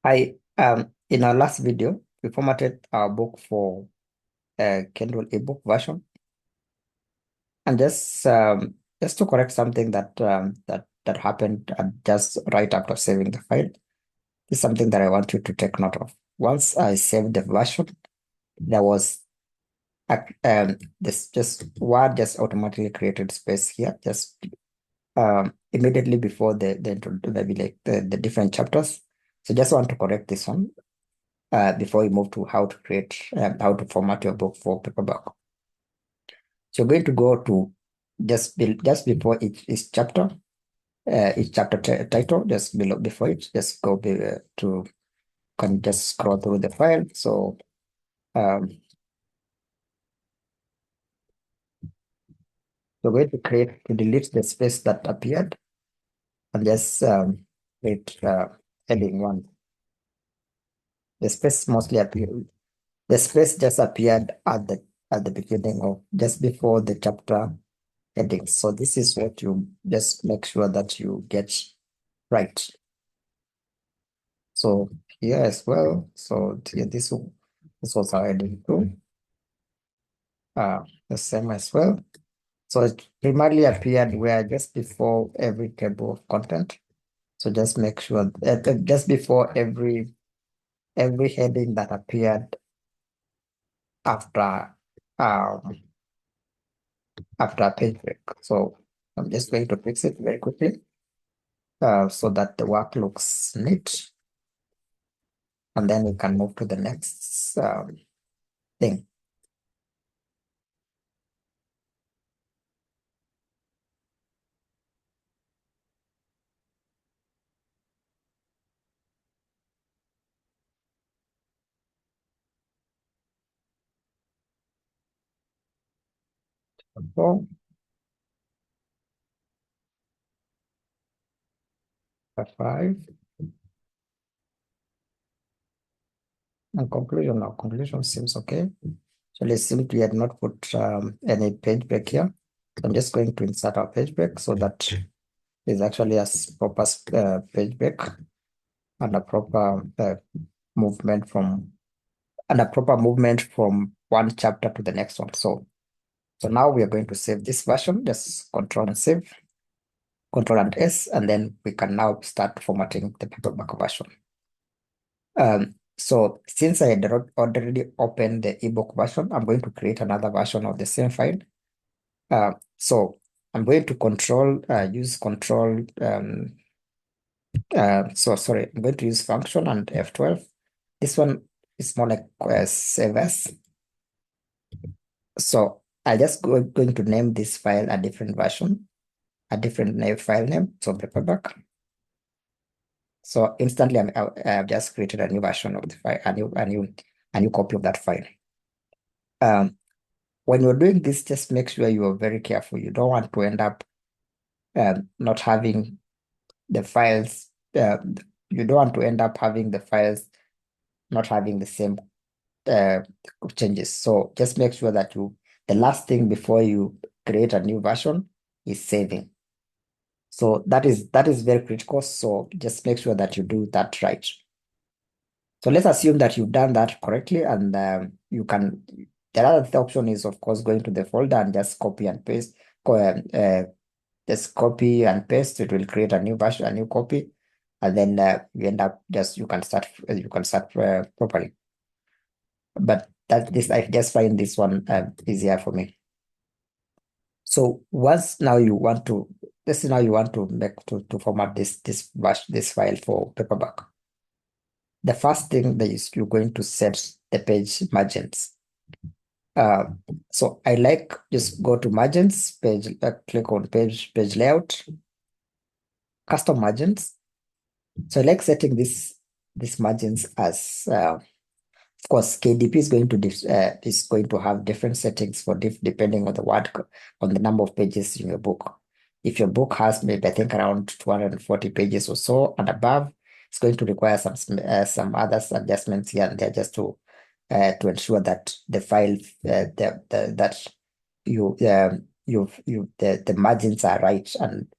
I In our last video, we formatted our book for Kindle ebook version, and just to correct something that happened just right after saving the file. This is something that I want you to take note of. Once I saved the version, there was this just Word just automatically created space here, just immediately before maybe like the different chapters. So just want to correct this one before we move to how to format your book for paperback. So you're going to go to just before each chapter title, just below before it, just go to can just scroll through the file. So um, you're going to delete the space that appeared and just create heading one. The space mostly appeared. The space just appeared at the beginning of just before the chapter heading. So this is what you just make sure that you get right. So here as well. So here this was our heading two. The same as well. So it primarily appeared where just before every table of content. So just make sure that just before every heading that appeared after um after a page break. So I'm just going to fix it very quickly so that the work looks neat, and then we can move to the next thing. Four, five, and conclusion. Now conclusion seems okay. So let's see, we had not put any page break here. So I'm just going to insert our page break so that is actually a proper page break and a proper movement from one chapter to the next one. So now we are going to save this version. Just Control and save, Control and S, and then we can now start formatting the paperback version. So since I had already opened the ebook version, I'm going to create another version of the same file. So I'm going to use control. So sorry, I'm going to use function and F12. This one is more like save as. So I just going to name this file a different version, a different file name. So paperback. So instantly, I've just created a new version of the file, a new copy of that file. When you're doing this, just make sure you are very careful. You don't want to end up not having the files. You don't want to end up having the files not having the same uh, changes. So just make sure that the last thing before you create a new version is saving. So that is very critical. So just make sure that you do that right. So let's assume that you've done that correctly, and the other option is, of course, going to the folder and just copy and paste. Just copy and paste. It will create a new version, a new copy, and then you end up you can start properly. But I just find this one easier for me. So once now you want to this is now you want to to format this file for paperback. The first thing that is you're going to set the page margins. Uh, so I like just go to margins page, click on page layout, custom margins. So I like setting these margins as of course KDP is going to have different settings for depending on on the number of pages in your book. If your book has maybe I think around 240 pages or so and above, it's going to require some other adjustments here and there just to ensure that the file that the margins are right, and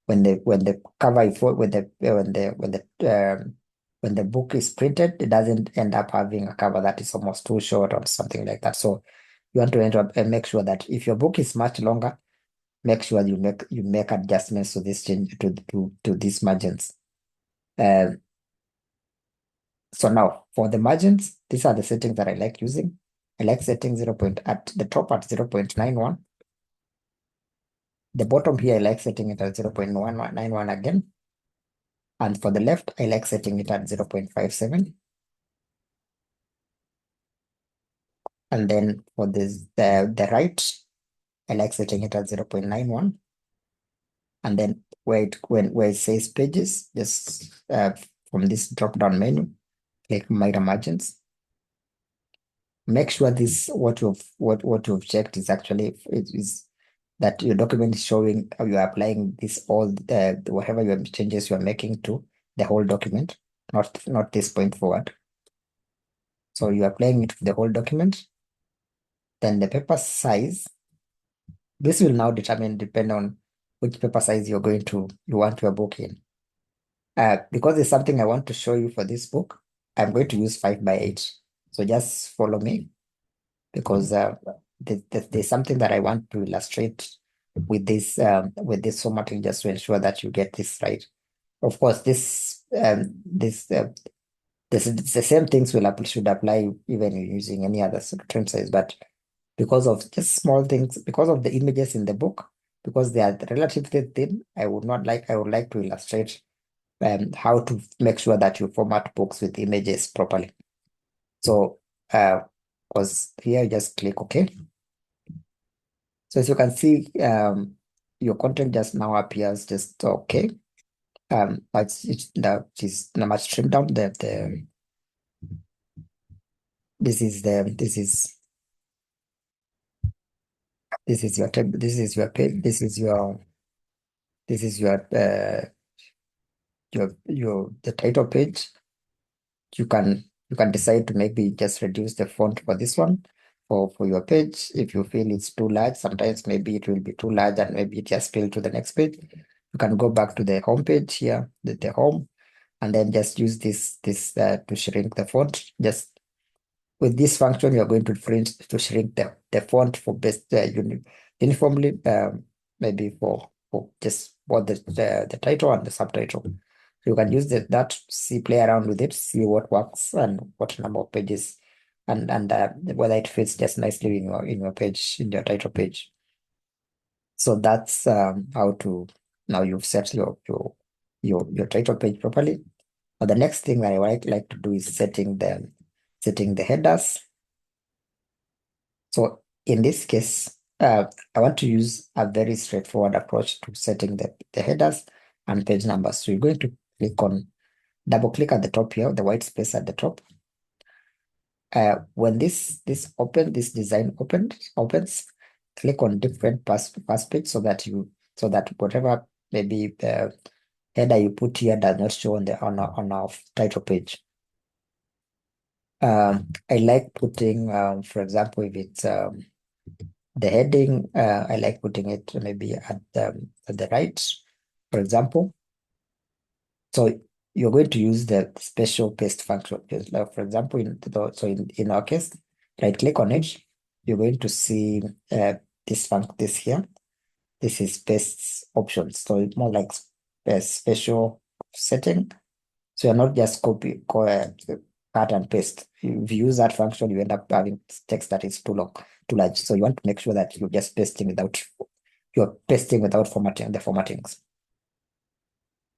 when the cover when the when the book is printed, it doesn't end up having a cover that is almost too short or something like that. So you want to end up and make sure that if your book is much longer, make sure you make adjustments to this change to these margins. Uh, so now for the margins, these are the settings that I like using. I like setting 0 point at the top at 0.91. The bottom here, I like setting it at 0.1191 again. And for the left, I like setting it at 0.57. And then for this the right, I like setting it at 0.91. And then where it says pages, just from this drop-down menu, click minor margins. Make sure this what you've checked is actually is that your document is showing how you're applying this all whatever your changes you're making to the whole document, not this point forward. So you're applying it to the whole document. Then the paper size, this will now depend on which paper size you want your book in. Because it's something I want to show you for this book, I'm going to use 5 by 8. So just follow me because there's something that I want to illustrate with this formatting just to ensure that you get this right. Of course, the same things should apply even using any other trim size, but because of just small things, because of the images in the book, because they are relatively thin, I would like to illustrate how to make sure that you format books with images properly. So, because here, just click OK. So as you can see, your content just now appears just okay. It's not much trimmed down. This is your table. This is your page. This is your the title page. You can decide to maybe just reduce the font for this one for your page if you feel it's too large. Sometimes maybe it will be too large and maybe it just spill to the next page. You can go back to the home page here, the home, and then just use this to shrink the font. Just with this function, you're going to shrink the font for best uniformly, maybe for just both the title and the subtitle. You can use that, play around with it, see what works and what number of pages, and whether it fits just nicely in your page, in your title page. So that's how to now you've set your title page properly. But the next thing that I like to do is setting the headers. So in this case, I want to use a very straightforward approach to setting the headers and page numbers. So you're going to double click at the top here, the white space at the top. When this design opens, click on different past page so that whatever maybe the header you put here does not show on our title page. I like putting, for example, if it's the heading, I like putting it maybe at the right, for example. So you're going to use the special paste function. Like for example, in our case, right click on it, you're going to see this here. This is paste options. So it's more like a special setting. So you're not just cut and paste. If you use that function, you end up having text that is too long, too large. So you want to make sure that you're pasting without formatting the formattings.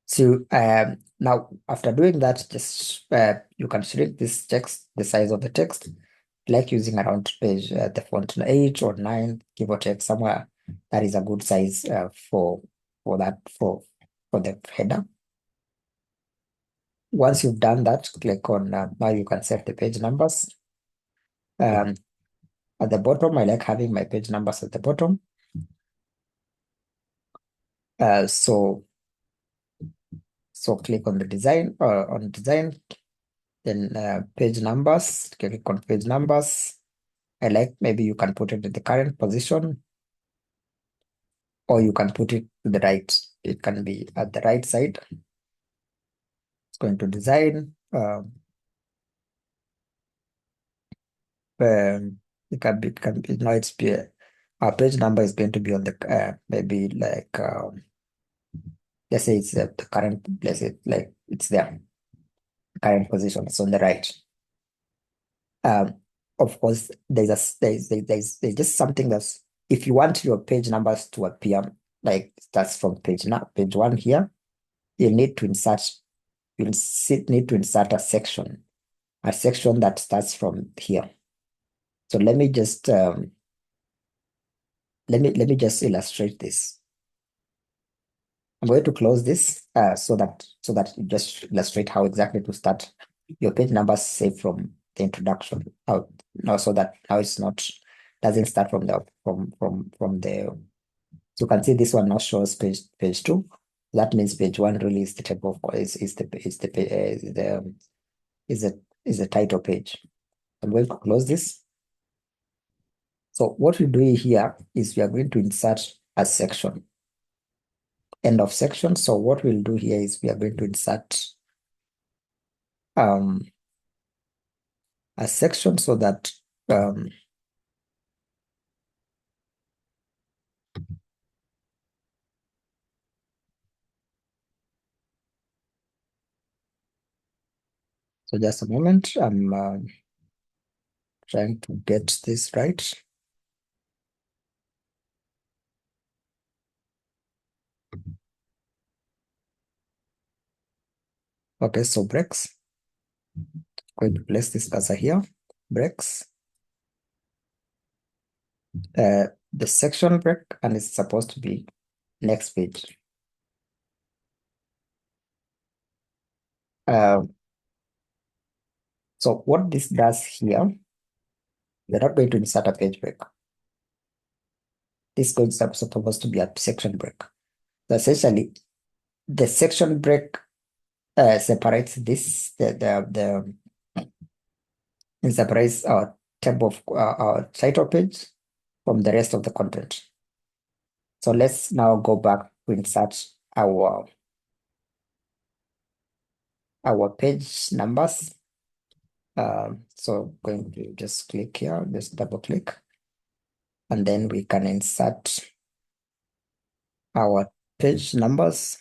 So now after doing that, just you can shrink this text, the size of the text, like using around page the font 8 or 9, give or take somewhere. That is a good size for the header. Once you've done that, click on now you can set the page numbers. At the bottom, I like having my page numbers at the bottom. So click on the design then page numbers, click on page numbers. I like maybe you can put it in the current position or you can put it to the right. It can be at the right side. It's going to design Um, um, it can be no, our page number is going to be on the maybe like let's say it's the current, let's say like it's there, current position. It's on the right. Um, of course, there's just something that's, if you want your page numbers to appear like that's from page one here, you need to insert need to insert a section that starts from here. So let me just illustrate this. I'm going to close this so that you just illustrate how exactly to start your page numbers, say from the introduction out now, so that now it's not doesn't start from the. So you can see this one now shows page two. That means page one really is the type of is the title page. I'm going to close this. So what we do here is we are going to insert a section, end of section. So what we'll do here is we are going to insert um, a section so that um, so just a moment, I'm trying to get this right. Okay, so breaks. Going to place this cursor here. Breaks. The section break, and it's supposed to be next page. Uh, so what this does here, we're not going to insert a page break. This is supposed to be a section break. So essentially, the section break separates this it separates our table of our title page from the rest of the content. So let's now go back to insert our page numbers. So going to just click here, just double click, and then we can insert our page numbers.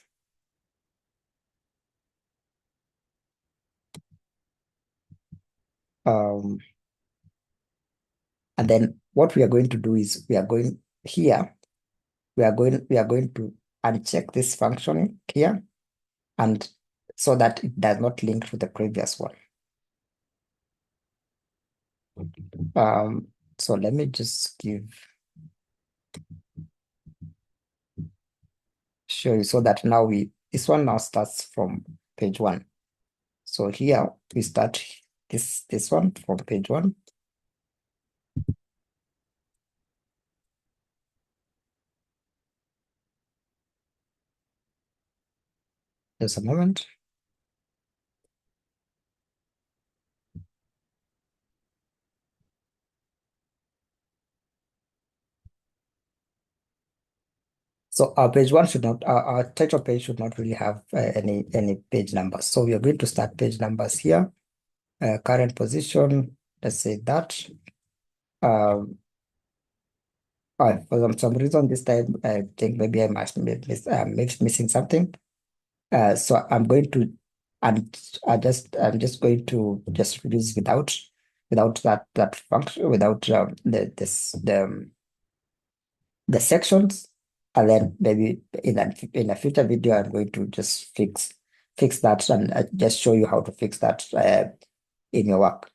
Um, and then what we are going to do is we are going here, we are going to uncheck this function here, and so that it does not link to the previous one. So let me just show you so that now this one now starts from page one. So here we start this one from page one. Just a moment. So our page one should not, our title page should not really have any page numbers. So we are going to start page numbers here. Current position, let's say that. For some reason this time, I think maybe I must be missing something. So I'm going to, and I'm just going to just use without that function, without the sections, and then maybe in a future video I'm going to just fix that and just show you how to fix that in your work.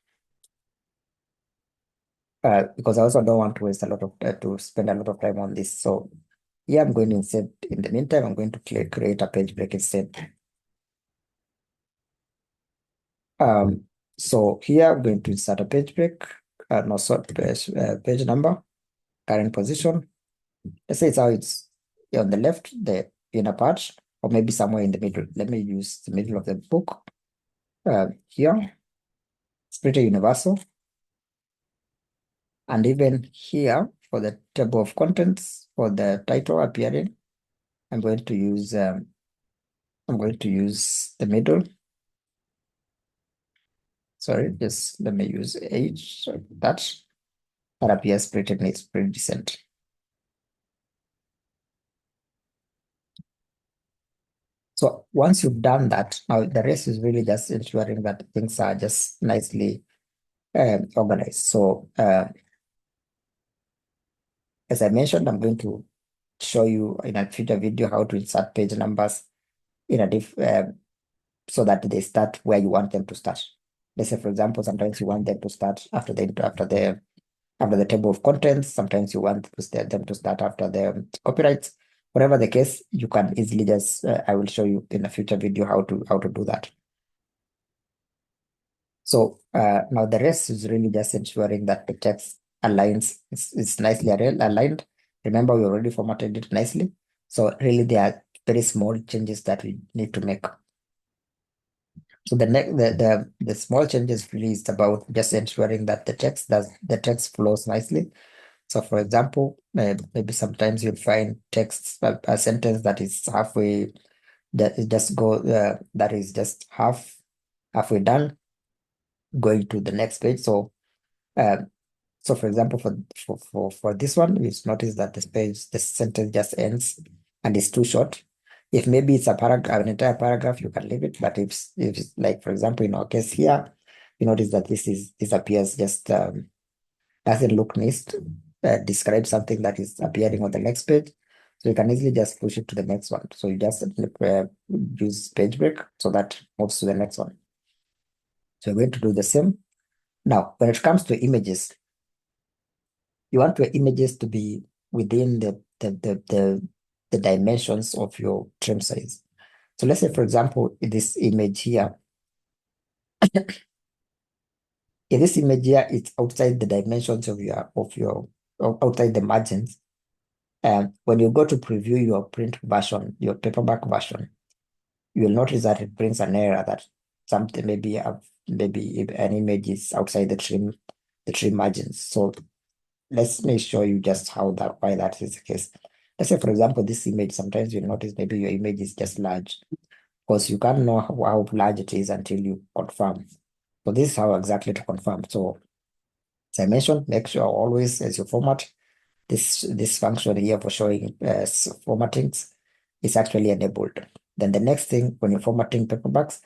Because I also don't want to waste a lot of to spend a lot of time on this. So yeah, I'm going to instead, in the meantime, I'm going to create a page break instead. So here I'm going to insert a page break, no, sort page number, current position. Let's say it's how it's on the left, the inner part, or maybe somewhere in the middle. Let me use the middle of the book. Here, it's pretty universal. And even here for the table of contents, for the title appearing, I'm going to use the middle. Sorry, just let me use 8. So that appears pretty nice, pretty decent. So once you've done that, now the rest is really just ensuring that things are just nicely organized. So as I mentioned, I'm going to show you in a future video how to insert page numbers in a so that they start where you want them to start. Let's say, for example, sometimes you want them to start after the table of contents. Sometimes you want them to start after the copyrights. Whatever the case, you can easily just I will show you in a future video how to do that. So now the rest is really just ensuring that the text aligns, it's nicely aligned. Remember, we already formatted it nicely. So really there are very small changes that we need to make. So the next the small changes really is about just ensuring that the text flows nicely. So for example, maybe sometimes you'll find a sentence that is halfway, that is just go that is just halfway done, going to the next page. Uh, so for example, for this one, we've noticed that the sentence just ends and it's too short. If maybe it's a paragraph, an entire paragraph, you can leave it. But if it's like, for example, in our case here, you notice that this appears just doesn't look nice, describe something that is appearing on the next page. So you can easily just push it to the next one. So you just use page break so that moves to the next one. So we're going to do the same. Now, when it comes to images, you want your images to be within the dimensions of your trim size. So let's say, for example, in this image here, in this image here, it's outside the dimensions outside the margins. When you go to preview your print version, your paperback version, you will notice that it brings an error that something maybe if an image is outside the trim margins. So let me show you just why that is the case. Let's say, for example, this image, sometimes you'll notice maybe your image is just large because you can't know how large it is until you confirm. So this is how exactly to confirm. So as I mentioned, make sure always as you format, this function here for showing formattings is actually enabled. Then the next thing, when you're formatting paperbacks,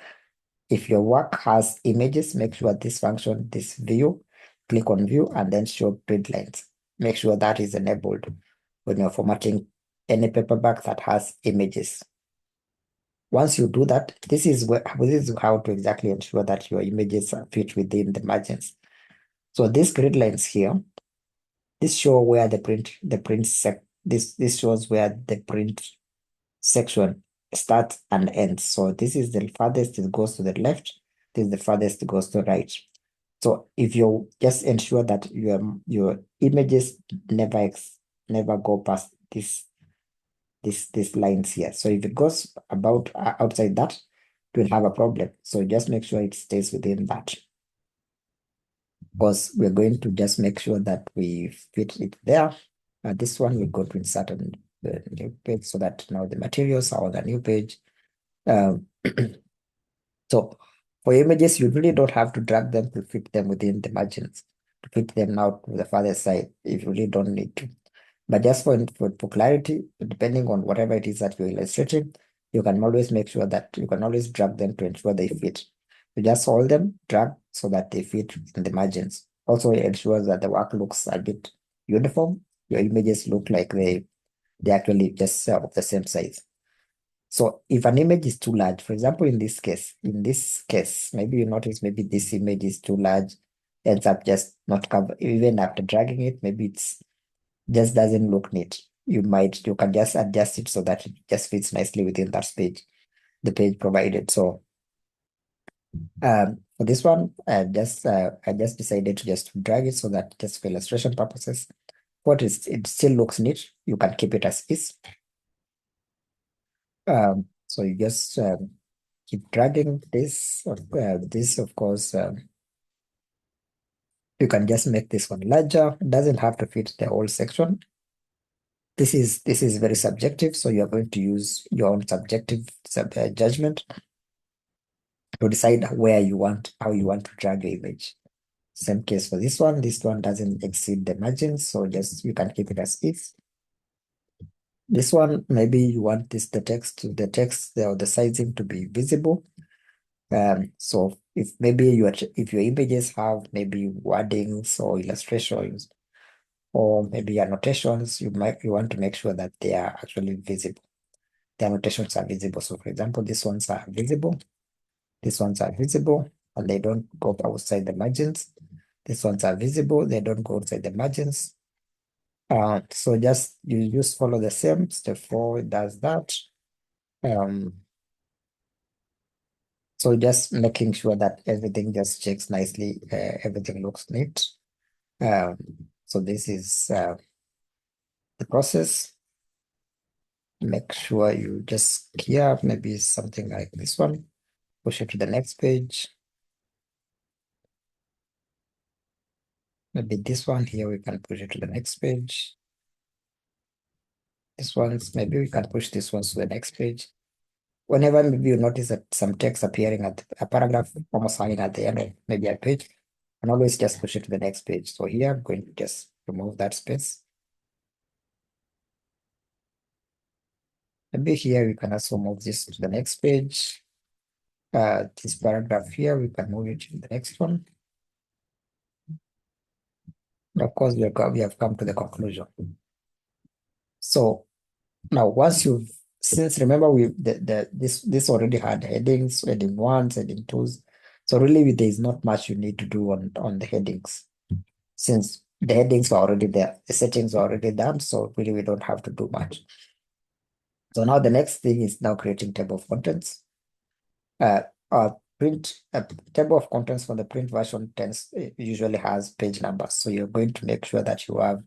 if your work has images, make sure this function, this view, click on view and then show grid lines. Make sure that is enabled when you're formatting any paperback that has images. Once you do that, this is how to exactly ensure that your images fit within the margins. So these grid lines here, this show where this shows where the print section starts and ends. So this is the farthest it goes to the left, this is the farthest it goes to the right. So if you just ensure that your images never go past these lines here. So if it goes about outside that, it will have a problem. So just make sure it stays within that. Because we're going to just make sure that we fit it there. This one we're going to insert on the new page so that now the materials are on the new page. Um, so for images, you really don't have to drag them to fit them within the margins, to fit them out to the farther side if you really don't need to. But just for clarity, depending on whatever it is that you're illustrating, you can always make sure that you can always drag them to ensure they fit. You just hold them, drag so that they fit in the margins. Also, it ensures that the work looks a bit uniform. Your images look like they actually just of the same size. So if an image is too large, for example, in this case, maybe you notice maybe this image is too large, ends up just not cover, even after dragging it, maybe it's just doesn't look neat. You can just adjust it so that it just fits nicely within that page, the page provided. So for this one, I just decided to just drag it so that just for illustration purposes, it still looks neat. You can keep it as is. So you just keep dragging this. This, of course, you can just make this one larger. It doesn't have to fit the whole section. This is very subjective, so you are going to use your own subjective judgment to decide how you want to drag your image. Same case for this one doesn't exceed the margins, so just you can keep it as is. This one, maybe you want the text or the sizing to be visible. So if your images have maybe wordings or illustrations or maybe annotations, you want to make sure that they are actually visible. The annotations are visible. So for example, these ones are visible, these ones are visible, and they don't go outside the margins. These ones are visible, they don't go outside the margins. So you just follow the same. Step 4 does that. So just making sure that everything just checks nicely, everything looks neat. Um, so this is the process. Make sure you just clear maybe something like this one, push it to the next page. Maybe this one here, we can push it to the next page. This one's, maybe we can push this one to the next page. Whenever maybe you notice that some text appearing at a paragraph almost hanging at the end of maybe a page, and always just push it to the next page. So here I'm going to just remove that space. Maybe here we can also move this to the next page. This paragraph here, we can move it to the next one. And of course, we have come to the conclusion. So now since remember this already had headings, heading 1s, heading 2s. So really there is not much you need to do on the headings. Since the headings were already there, the settings are already done, so really we don't have to do much. So now the next thing is now creating table of contents. Print a table of contents for the print version usually has page numbers. So you're going to make sure that you have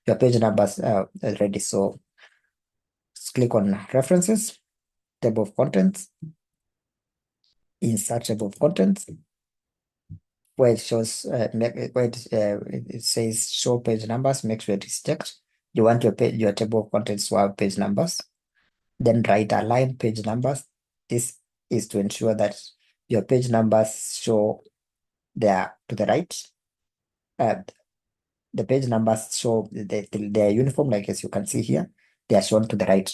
your page numbers ready. So just click on references, table of contents, insert table of contents, where it shows it says show page numbers. Make sure it is checked. You want your table of contents to have page numbers. Then write align page numbers. This is to ensure that your page numbers show there to the right. The page numbers show they're uniform, like as you can see here, they are shown to the right.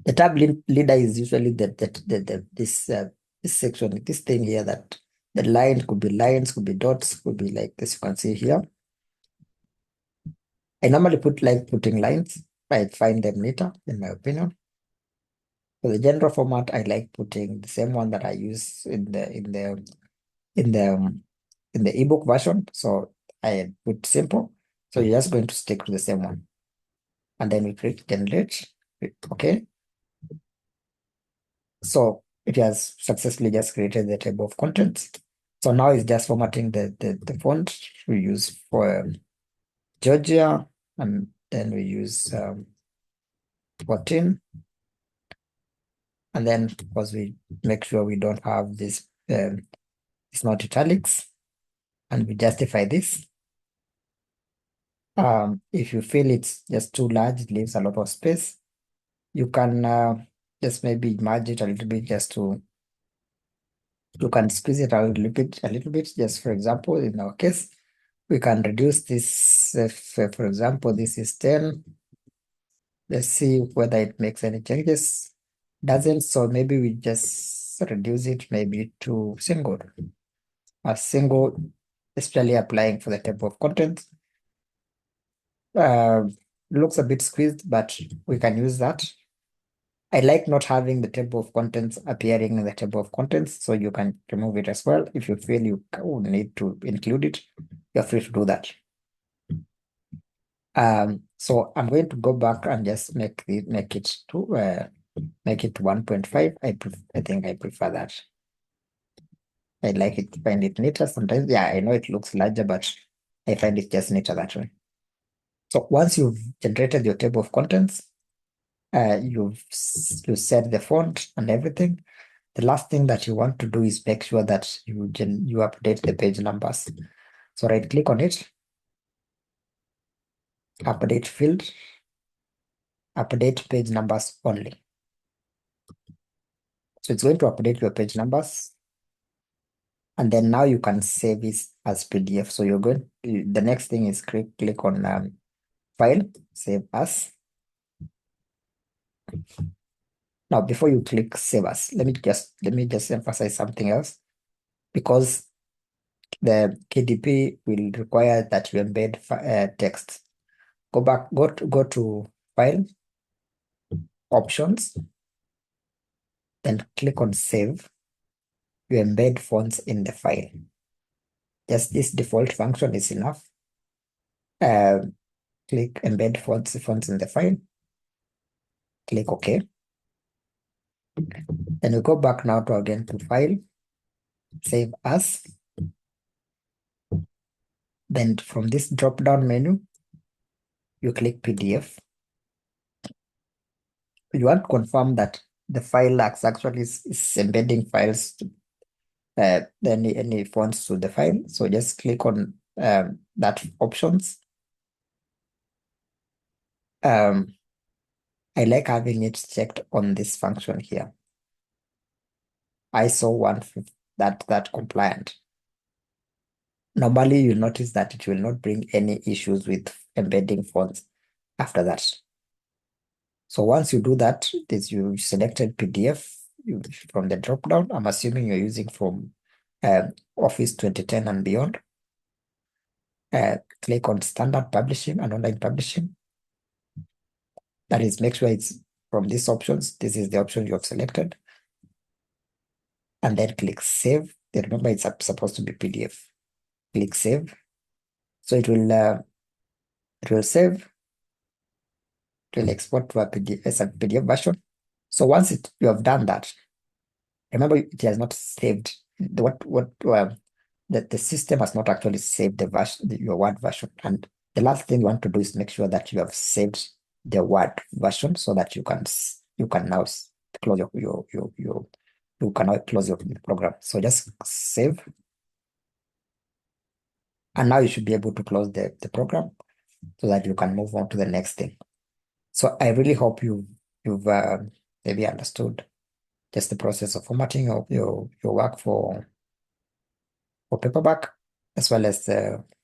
The tab leader is usually this section, this thing here, that the line could be lines, could be dots, could be like this. You can see here. I normally putting lines. I find them neater, in my opinion. For the general format, I like putting the same one that I use in the ebook version. So I put simple. So you're just going to stick to the same one. And then we click generate. Okay. So it has successfully just created the table of contents. So now it's just formatting the font we use for Georgia, and then we use 14. And then of course we make sure we don't have this, it's not italics, and we justify this. If you feel it's just too large, it leaves a lot of space, you can just maybe merge it a little bit, you can squeeze it a little bit. Just for example, in our case, we can reduce this. If, for example, this is 10. Let's see whether it makes any changes. Doesn't, so maybe we just reduce it maybe to single. A single, especially applying for the table of contents. Looks a bit squeezed, but we can use that. I like not having the table of contents appearing in the table of contents, so you can remove it as well. If you feel you need to include it, you're free to do that. So I'm going to go back and just make it to 1.5. I think I prefer that. I like it, find it neater sometimes. Yeah, I know it looks larger, but I find it just neater that way. So once you've generated your table of contents, you set the font and everything. The last thing that you want to do is make sure that you update the page numbers. So right click on it, update field, update page numbers only. So it's going to update your page numbers. And then now you can save it as PDF. So the next thing is click on File, Save As. Now, before you click Save As, let me just emphasize something else, because the KDP will require that you embed text. Go to File, Options, then click on Save. You embed fonts in the file. Just this default function is enough. Uh, Click Embed fonts in the file. Click OK. Then you go back now to File, Save As. Then from this drop-down menu, you click PDF. You want to confirm that the file actually is embedding files, any fonts to the file. So just click on that options. I like having it checked on this function here. ISO 150, that compliant. Normally, you notice that it will not bring any issues with embedding fonts after that. So once you do that, you selected PDF from the drop-down. I'm assuming you're using from Office 2010 and beyond. Click on Standard Publishing and Online Publishing. That is, make sure it's from these options. This is the option you have selected. And then click Save. Then remember, it's supposed to be PDF. Click Save. So it will save. It will export to a PDF as a PDF version. So once you have done that, remember it has not saved the system has not actually saved the version, your Word version. And the last thing you want to do is make sure that you have saved the Word version so that you can now close you can now close your program. So just save, and now you should be able to close the program so that you can move on to the next thing. So I really hope you've maybe understood just the process of formatting of your work for paperback, as well as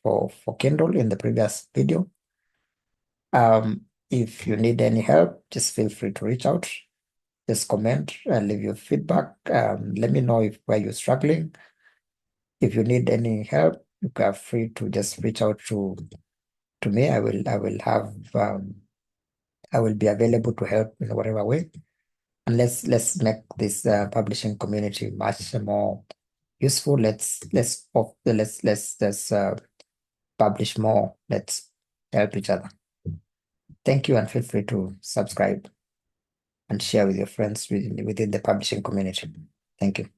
for Kindle in the previous video. If you need any help, just feel free to reach out. Just comment and leave your feedback. Let me know where you're struggling. If you need any help, you are free to just reach out to me. I will be available to help in whatever way. And let's make this publishing community much more useful. Let's publish more. Let's help each other. Thank you, and feel free to subscribe and share with your friends within the publishing community. Thank you.